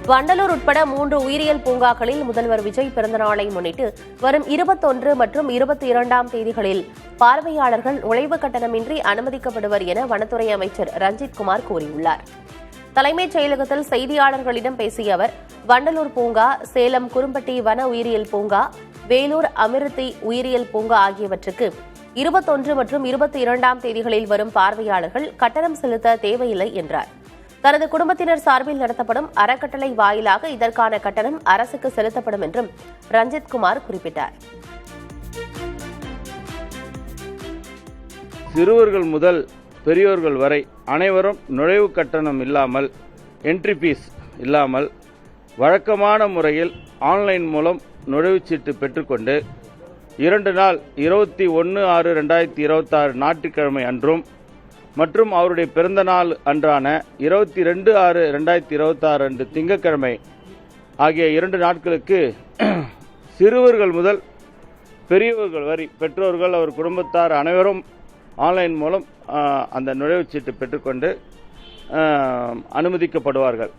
வண்டலூர் உட்பட 3 உயிரியல் பூங்காக்களில் முதல்வர் விஜய் பிறந்தநாளை முன்னிட்டு வரும் 21 மற்றும் 22ஆம் தேதிகளில் பார்வையாளர்கள் நுழைவு கட்டணமின்றி அனுமதிக்கப்படுவர் என வனத்துறை அமைச்சர் ரஞ்சித் குமார் கூறியுள்ளார். தலைமைச் செயலகத்தில் செய்தியாளர்களிடம் பேசிய அவர், வண்டலூர் பூங்கா, சேலம் குரும்பட்டி வன உயிரியல் பூங்கா, வேலூர் அமிர்தி உயிரியல் பூங்கா ஆகியவற்றுக்கு 21 மற்றும் 22ஆம் தேதிகளில் வரும் பார்வையாளர்கள் கட்டணம் செலுத்த தேவையில்லை என்றார். தனது குடும்பத்தினர் சார்பில் நடத்தப்படும் அறக்கட்டளை வாயிலாக இதற்கான கட்டணம் அரசுக்கு செலுத்தப்படும் என்றும் ரஞ்சித் குமார் குறிப்பிட்டார். சிறுவர்கள் முதல் பெரியோர்கள் வரை அனைவரும் நுழைவு கட்டணம் இல்லாமல், என்ட்ரி ஃபீஸ் இல்லாமல் வழக்கமான முறையில் ஆன்லைன் மூலம் நுழைவுச்சீட்டு பெற்றுக்கொண்டு 2 நாள் 21/6/2026 ஞாயிற்றுக்கிழமை அன்றும் மற்றும் அவருடைய பிறந்த நாள் அன்றான 22/6/2026 அன்று திங்கட்கிழமை ஆகிய 2 நாட்களுக்கு சிறுவர்கள் முதல் பெரியவர்கள் வரை பெற்றோர்கள் அவர் குடும்பத்தார் அனைவரும் ஆன்லைன் மூலம் அந்த நுழைவுச்சீட்டு பெற்றுக்கொண்டு அனுமதிக்கப்படுவார்கள்.